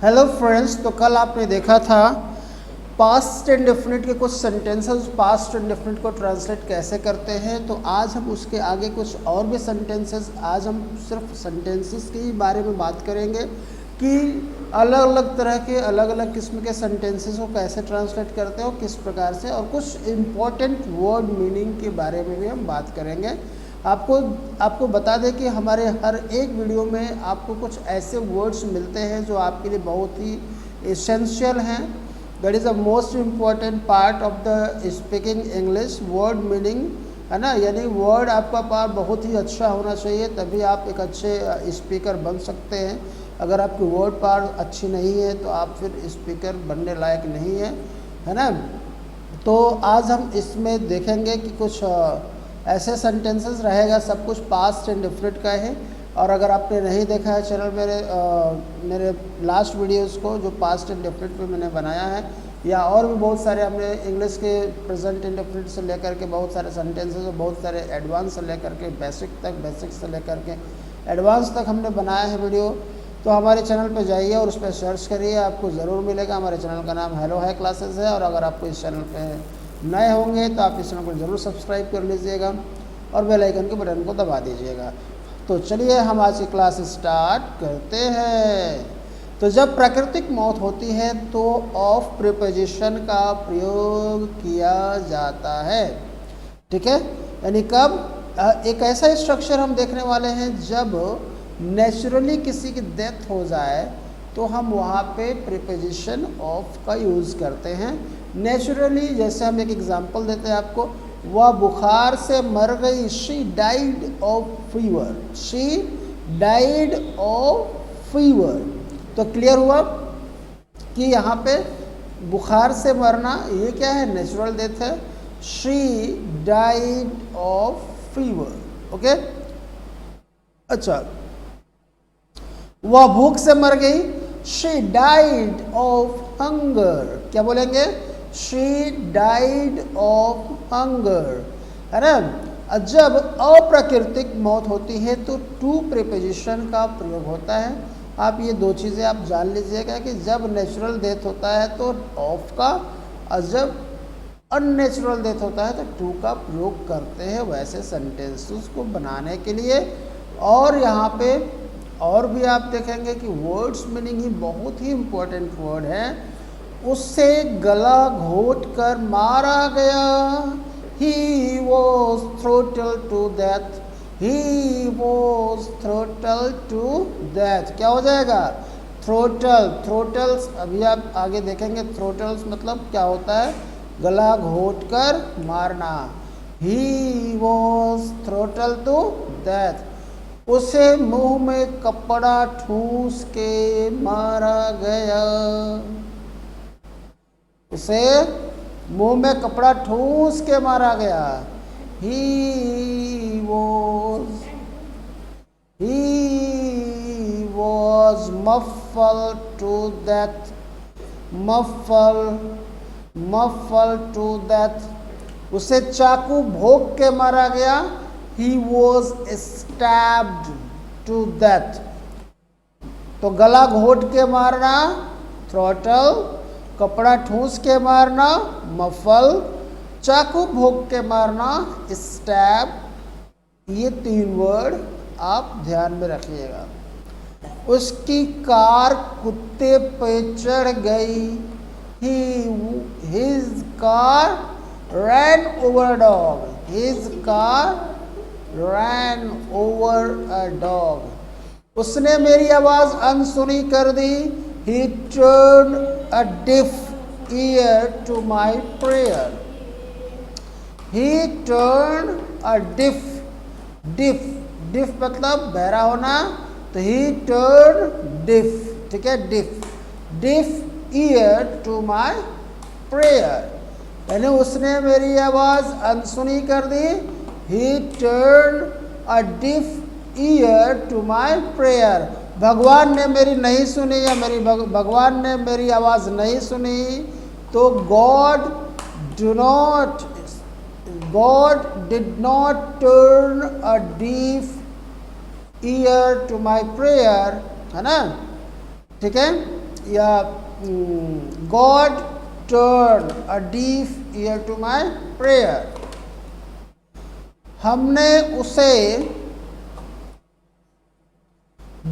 Hello friends, तो कल आपने देखा था पास्ट इंडेफिनिट के कुछ सेंटेंसेस पास्ट इंडेफिनिट को ट्रांसलेट कैसे करते हैं। तो आज हम उसके आगे कुछ और भी सेंटेंसेस, आज हम सिर्फ सेंटेंसेस के ही बारे में बात करेंगे कि अलग अलग तरह के अलग अलग किस्म के सेंटेंसेस को कैसे ट्रांसलेट करते हैं और किस प्रकार से, और कुछ इम्पॉर्टेंट वर्ड मीनिंग के बारे में भी हम बात करेंगे। आपको बता दें कि हमारे हर एक वीडियो में आपको कुछ ऐसे वर्ड्स मिलते हैं जो आपके लिए बहुत ही एसेंशियल हैं। That is the most important part of the speaking English, word meaning, है ना। यानी वर्ड आपका पार बहुत ही अच्छा होना चाहिए, तभी आप एक अच्छे स्पीकर बन सकते हैं। अगर आपकी वर्ड पार अच्छी नहीं है तो आप फिर स्पीकर बनने लायक नहीं है ना। तो आज हम इसमें देखेंगे कि कुछ ऐसे सेंटेंसेस रहेगा, सब कुछ पास्ट इंडेफिनिट का है। और अगर आपने नहीं देखा है चैनल मेरे लास्ट वीडियोस को जो पास्ट इंडेफिनिट पे मैंने बनाया है, या और भी बहुत सारे हमने इंग्लिश के प्रेजेंट इंडेफिनिट से लेकर के बहुत सारे सेंटेंसेस और बहुत सारे एडवांस से लेकर के बेसिक से लेकर के एडवांस तक हमने बनाया है वीडियो। तो हमारे चैनल पर जाइए और उस पर सर्च करिए, आपको ज़रूर मिलेगा। हमारे चैनल का नाम हेलो है क्लासेस है। और अगर आपको इस चैनल पे नए होंगे तो आप इस चैनल को ज़रूर सब्सक्राइब कर लीजिएगा और बेल आइकन के बटन को दबा दीजिएगा। तो चलिए हम आज की क्लास स्टार्ट करते हैं। तो जब प्राकृतिक मौत होती है तो ऑफ प्रीपोजिशन का प्रयोग किया जाता है, ठीक है। यानी कब एक ऐसा स्ट्रक्चर हम देखने वाले हैं जब नेचुरली किसी की डेथ हो जाए तो हम वहाँ पे प्रीपोजिशन ऑफ का यूज़ करते हैं। नेचुरली, जैसे हम एक एग्जांपल देते हैं आपको, वह बुखार से मर गई, she died of fever, she died of fever. तो क्लियर हुआ कि यहाँ पे बुखार से मरना ये क्या है, नेचुरल डेथ है। She died of fever, okay. अच्छा, वह भूख से मर गई, शी डाइड ऑफ हंगर। क्या बोलेंगे, शी डाइड ऑफ हंगर, है ना। जब अप्राकृतिक मौत होती है तो टू प्रीपोजिशन का प्रयोग होता है। आप ये दो चीज़ें आप जान लीजिएगा कि जब नेचुरल डेथ होता है तो ऑफ का, और जब अननेचुरल डेथ होता है तो टू का प्रयोग करते हैं वैसे सेंटेंसेस को बनाने के लिए। और यहाँ पे और भी आप देखेंगे कि वर्ड्स मीनिंग ही बहुत ही इम्पोर्टेंट वर्ड है। उससे गला घोट कर मारा गया, he was throttled to death, he was throttled to death. क्या हो जाएगा, थ्रोटल्स अभी आप आगे देखेंगे। थ्रोटल्स मतलब क्या होता है, गला घोट कर मारना। ही वॉज थ्रोटल्ड टू डेथ, उसे मुंह में कपड़ा ठूस के मारा गया, उसे मुंह में कपड़ा ठूस के मारा गया। He was muffled to death, muffled to death, उसे चाकू भोंक के मारा गया। He was stabbed to death। तो गला घोट के मारना थ्रोटल, कपड़ा ठूस के मारना मफल, चाकू भोंक के मारना स्टैब। ये तीन वर्ड आप ध्यान में रखिएगा। उसकी कार कुत्ते पे चढ़ गई, his car ran over a dog, his car ran over a dog। उसने मेरी आवाज़ अनसुनी कर दी, he turned a deaf ear to my prayer, he turned a deaf मतलब बहरा होना, तो he turned deaf, ठीक है, deaf ear to my prayer, यानी उसने मेरी आवाज़ अनसुनी कर दी। he turned a deaf ear to my prayer, भगवान ने मेरी नहीं सुनी या भगवान ने मेरी आवाज़ नहीं सुनी। तो God did not turn a deaf ear to my prayer, है ना, ठीक है। या God turn a deaf ear to my prayer. हमने उसे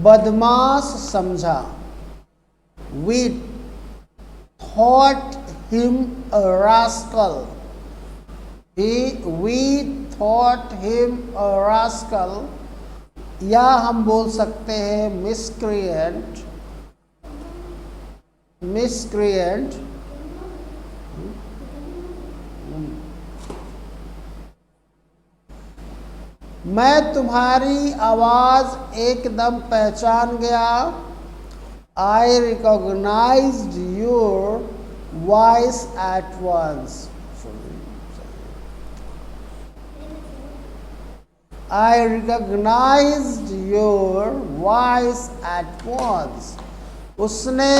बदमाश समझा। We thought him a rascal. We thought him a rascal, या हम बोल सकते हैं miscreant। miscreant मैं तुम्हारी आवाज़ एकदम पहचान गया। I recognized your voice at once. I recognized your voice at once. उसने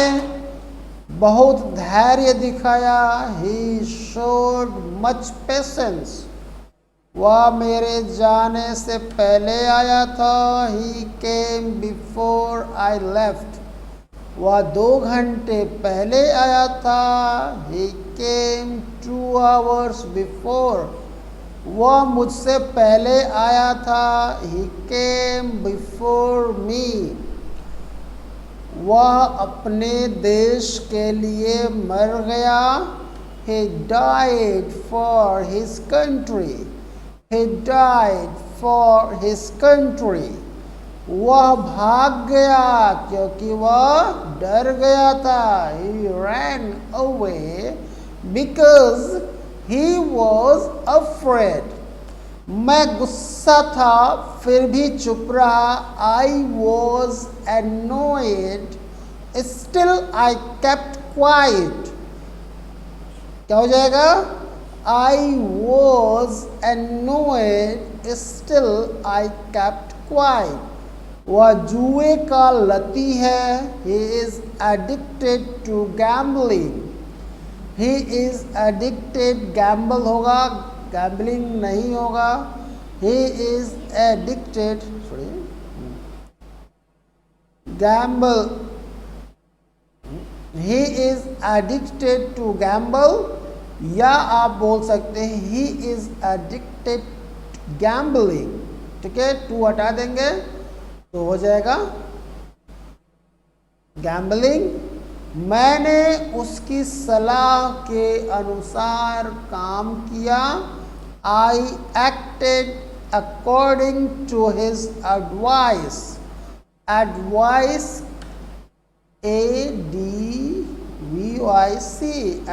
बहुत धैर्य दिखाया। He showed much patience. वह मेरे जाने से पहले आया था। He came before I left. वह 2 घंटे पहले आया था। He came 2 hours before. वह मुझसे पहले आया था। He came before me. वह अपने देश के लिए मर गया। He died for his country. He died for his country. वह भाग गया क्योंकि वह डर गया था। He ran away because he was afraid. मैं गुस्सा था फिर भी चुप रहा। I was annoyed, still I kept quiet. क्या हो जाएगा? I was annoyed, still I kept quiet. वह जुए का लती है। He is addicted to gambling. He is addicted, gamble होगा, gambling नहीं होगा। He is addicted, gamble. He is addicted to gamble, या आप बोल सकते हैं he is addicted to gambling। ठीक है, टू हटा देंगे तो हो जाएगा गैम्बलिंग। मैंने उसकी सलाह के अनुसार काम किया। I acted according to his advice. Advice, ADVIC,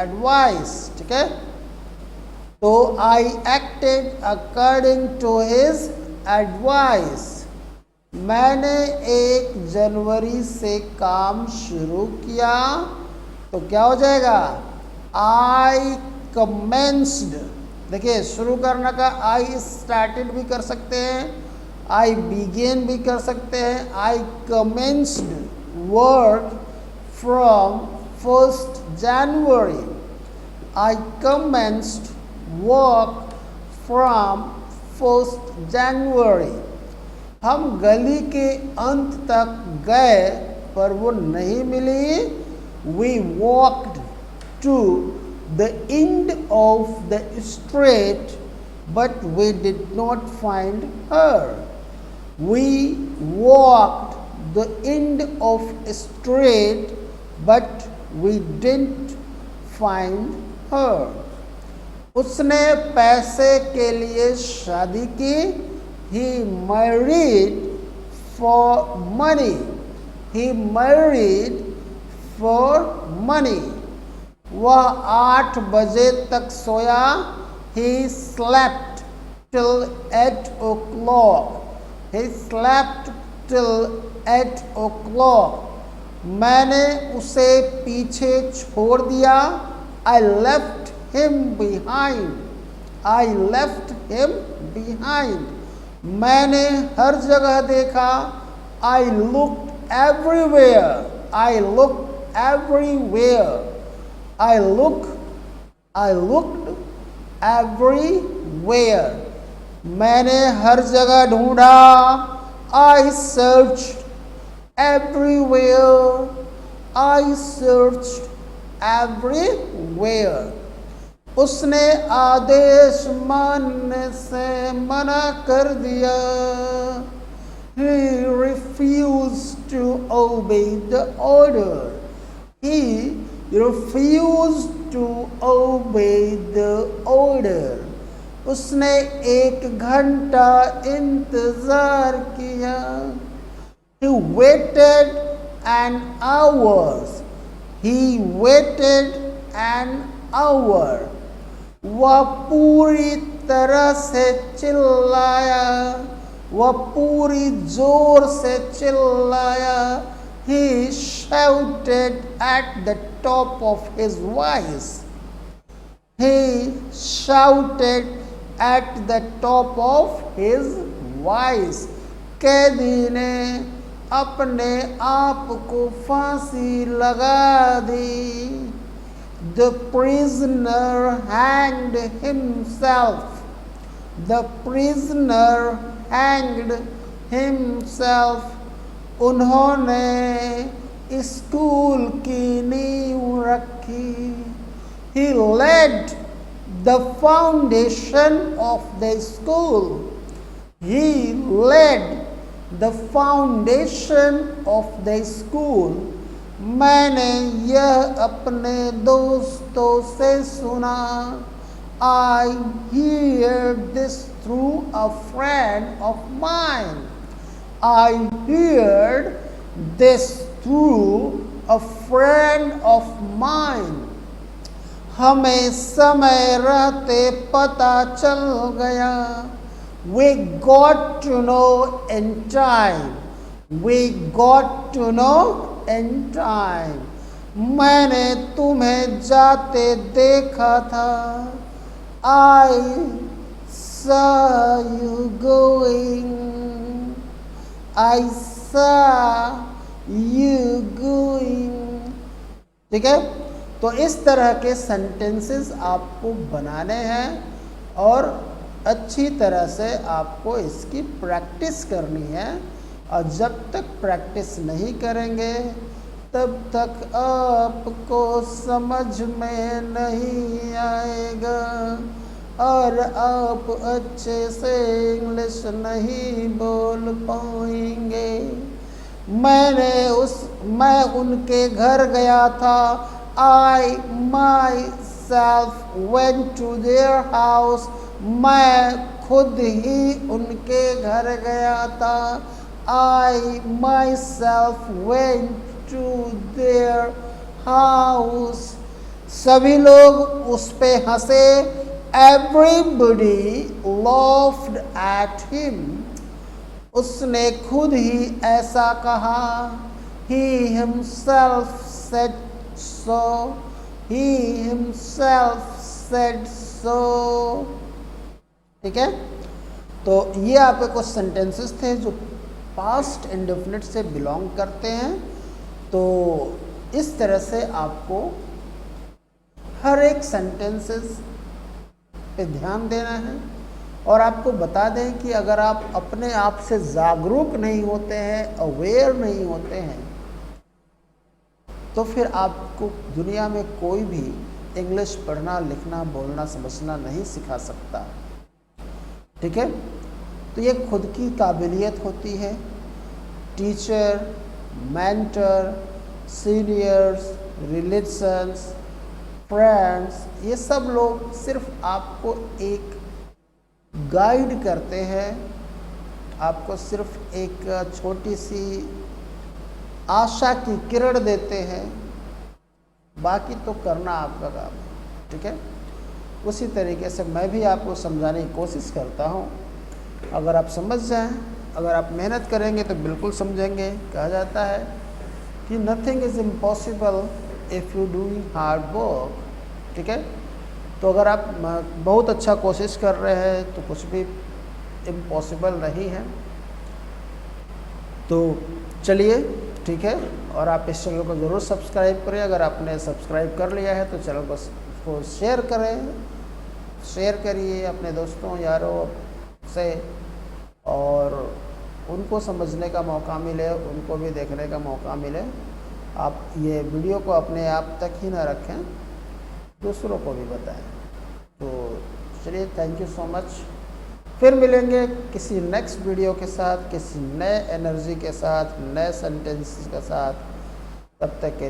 advice। ठीक है, तो I acted according to his advice। मैंने 1 जनवरी से काम शुरू किया तो क्या हो जाएगा? I commenced। देखिए, शुरू करने का I started भी कर सकते हैं, I began भी कर सकते हैं। I commenced work from 1st January. I commenced work from 1st January। हम गली के अंत तक गए पर वो नहीं मिली। We walked to the end of the street but we did not find her. We walked the end of street but we didn't find her. उसने पैसे के लिए शादी की। He married for money. He married for money. वह 8 बजे तक सोया। He slept till 8 o'clock. He slept till 8 o'clock. मैंने उसे पीछे छोड़ दिया। I left him behind. I left him behind. मैंने हर जगह देखा। I looked everywhere. I looked everywhere. I looked everywhere. मैंने हर जगह ढूंढा। I searched everywhere. I searched everywhere. उसने आदेश मानने से मना कर दिया. He refused to obey the order. He refused to obey the order. उसने 1 घंटा इंतजार किया. He waited an hour. He waited an hour. वह पूरी तरह से चिल्लाया. वह पूरी जोर से चिल्लाया. He shouted at the top of his voice. He shouted at the top of his voice. कैदी ने अपने आप को फांसी लगा दी. The prisoner hanged himself. The prisoner hanged himself. उन्होंने स्कूल की नींव रखी. He laid the foundation of the school. He laid the foundation of the school. मैंने यह अपने दोस्तों से सुना. I heard this through a friend of mine. I heard this through a friend of mine. हमें समय रहते पता चल गया. We got to know in time. We got to know in time. मैंने तुम्हें जाते देखा था. I saw you going. I saw you going. ठीक है. तो इस तरह के सेंटेंसेस आपको बनाने हैं और अच्छी तरह से आपको इसकी प्रैक्टिस करनी है. और जब तक प्रैक्टिस नहीं करेंगे तब तक आपको समझ में नहीं आएगा और आप अच्छे से इंग्लिश नहीं बोल पाएंगे. मैं उनके घर गया था. I myself went to their house. मैं खुद ही उनके घर गया था. I myself went to their house. सभी लोग उस पे हंसे. Everybody laughed at him. उसने खुद ही ऐसा कहा. He himself said so. He himself said so. ठीक है. तो ये आपके कुछ सेंटेंसेस थे जो पास्ट इंडेफिनिट से बिलोंग करते हैं. तो इस तरह से आपको हर एक सेंटेंसेस पे ध्यान देना है. और आपको बता दें कि अगर आप अपने आप से जागरूक नहीं होते हैं, अवेयर नहीं होते हैं, तो फिर आपको दुनिया में कोई भी इंग्लिश पढ़ना, लिखना, बोलना, समझना नहीं सिखा सकता. ठीक है. तो ये खुद की काबिलियत होती है. Teacher, mentor, seniors, relations, friends, ये सब लोग सिर्फ आपको एक गाइड करते हैं. आपको सिर्फ एक छोटी सी आशा की किरण देते हैं. बाकी तो करना आपका काम है. ठीक है. उसी तरीके से मैं भी आपको समझाने की कोशिश करता हूँ. अगर आप समझ जाएं, अगर आप मेहनत करेंगे तो बिल्कुल समझेंगे. कहा जाता है कि nothing is impossible if you doing hard work. ठीक है. तो अगर आप बहुत अच्छा कोशिश कर रहे हैं तो कुछ भी इम्पॉसिबल नहीं है. तो चलिए, ठीक है. और आप इस चैनल को ज़रूर सब्सक्राइब करें. अगर आपने सब्सक्राइब कर लिया है तो चैनल को शेयर करें. शेयर करिए अपने दोस्तों, यारों से, और उनको समझने का मौका मिले, उनको भी देखने का मौका मिले. आप ये वीडियो को अपने आप तक ही ना रखें, दूसरों को भी बताएं। तो चलिए, थैंक यू सो मच। फिर मिलेंगे किसी नेक्स्ट वीडियो के साथ, किसी नए एनर्जी के साथ, नए सेंटेंस के साथ। तब तक के